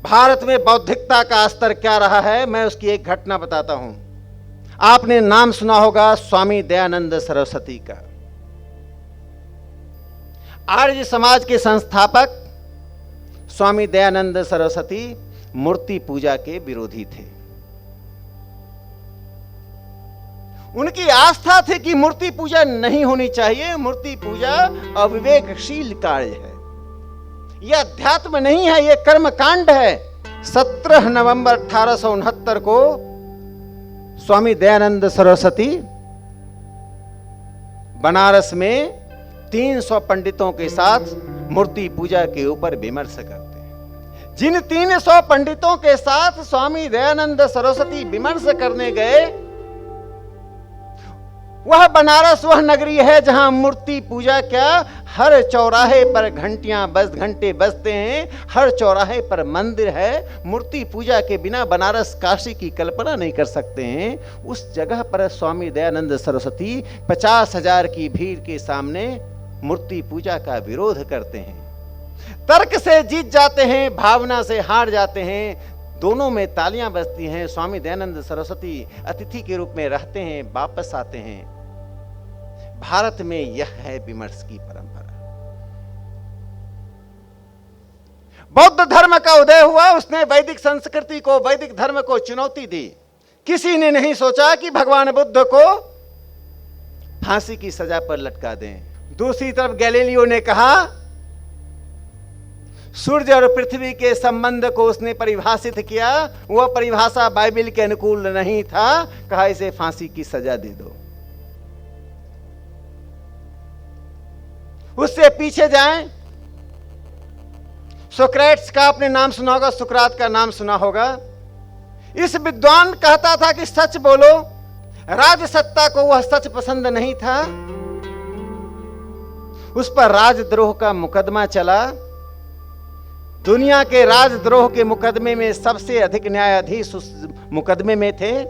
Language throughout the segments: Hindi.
भारत में बौद्धिकता का स्तर क्या रहा है, मैं उसकी एक घटना बताता हूं। आपने नाम सुना होगा स्वामी दयानंद सरस्वती का। आर्य समाज के संस्थापक स्वामी दयानंद सरस्वती मूर्ति पूजा के विरोधी थे। उनकी आस्था थी कि मूर्ति पूजा नहीं होनी चाहिए, मूर्ति पूजा अविवेकशील कार्य है, यह अध्यात्म नहीं है, यह कर्मकांड है। 17 नवंबर 1869 को स्वामी दयानंद सरस्वती बनारस में 300 पंडितों के साथ मूर्ति पूजा के ऊपर विमर्श करते हैं। जिन 300 पंडितों के साथ स्वामी दयानंद सरस्वती विमर्श करने गए, वह बनारस वह नगरी है जहां मूर्ति पूजा क्या, हर चौराहे पर घंटे बजते हैं, हर चौराहे पर मंदिर है। मूर्ति पूजा के बिना बनारस काशी की कल्पना नहीं कर सकते हैं। उस जगह पर स्वामी दयानंद सरस्वती 50,000 की भीड़ के सामने मूर्ति पूजा का विरोध करते हैं। तर्क से जीत जाते हैं, भावना से हार जाते हैं, दोनों में तालियां बजती हैं। स्वामी दयानंद सरस्वती अतिथि के रूप में रहते हैं, वापस आते हैं। भारत में यह है विमर्श की परंपरा। बौद्ध धर्म का उदय हुआ, उसने वैदिक संस्कृति को, वैदिक धर्म को चुनौती दी। किसी ने नहीं सोचा कि भगवान बुद्ध को फांसी की सजा पर लटका दें। दूसरी तरफ गैलीलियो ने कहा, सूर्य और पृथ्वी के संबंध को उसने परिभाषित किया, वह परिभाषा बाइबल के अनुकूल नहीं था, कहा इसे फांसी की सजा दे दो। उससे पीछे जाएं, सोक्रेट्स का आपने नाम सुना होगा, सुकरात का नाम सुना होगा। इस विद्वान कहता था कि सच बोलो। राजसत्ता को वह सच पसंद नहीं था, उस पर राजद्रोह का मुकदमा चला। दुनिया के राजद्रोह के मुकदमे में सबसे अधिक न्यायाधीश उस मुकदमे में थे,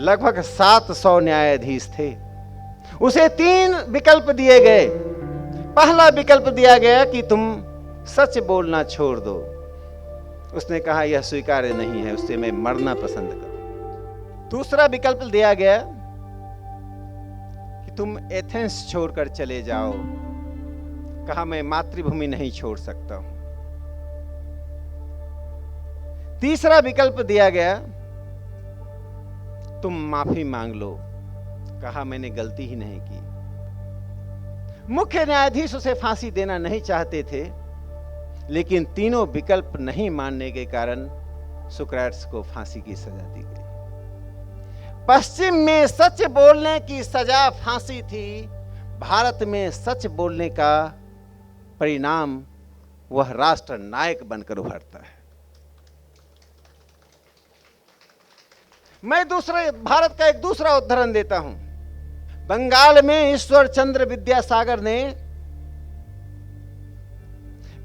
लगभग 700 न्यायाधीश थे। उसे 3 विकल्प दिए गए। पहला विकल्प दिया गया कि तुम सच बोलना छोड़ दो। उसने कहा यह स्वीकार्य नहीं है, उससे मैं मरना पसंद करूं। दूसरा विकल्प दिया गया कि तुम एथेंस छोड़कर चले जाओ। कहा मैं मातृभूमि नहीं छोड़ सकता हूं। तीसरा विकल्प दिया गया, तुम माफी मांग लो। कहा मैंने गलती ही नहीं की। मुख्य न्यायाधीश उसे फांसी देना नहीं चाहते थे, लेकिन तीनों विकल्प नहीं मानने के कारण सुकराट्स को फांसी की सजा दी गई। पश्चिम में सच बोलने की सजा फांसी थी, भारत में सच बोलने का परिणाम वह राष्ट्र नायक बनकर उभरता है। मैं भारत का एक दूसरा उदाहरण देता हूं। बंगाल में ईश्वर चंद्र विद्यासागर ने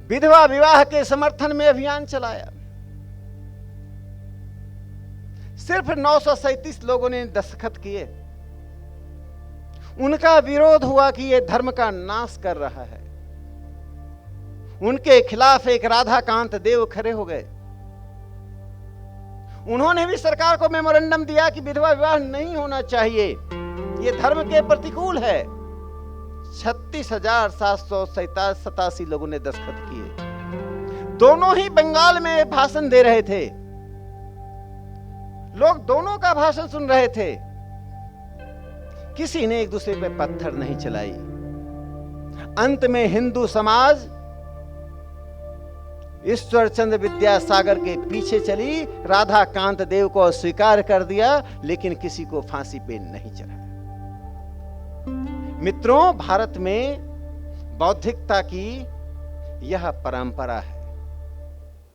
विधवा विवाह के समर्थन में अभियान चलाया। सिर्फ 937 लोगों ने दस्तखत किए। उनका विरोध हुआ कि यह धर्म का नाश कर रहा है। उनके खिलाफ एक राधाकांत देव खड़े हो गए। उन्होंने भी सरकार को मेमोरेंडम दिया कि विधवा विवाह नहीं होना चाहिए, यह धर्म के प्रतिकूल है। 36,787 लोगों ने दस्तखत किए। दोनों ही बंगाल में भाषण दे रहे थे, लोग दोनों का भाषण सुन रहे थे। किसी ने एक दूसरे पे पत्थर नहीं चलाई। अंत में हिंदू समाज ईश्वर चंद्र विद्यासागर के पीछे चली, राधाकांत देव को स्वीकार कर दिया, लेकिन किसी को फांसी पे नहीं चढ़ाया। मित्रों, भारत में बौद्धिकता की यह परंपरा है।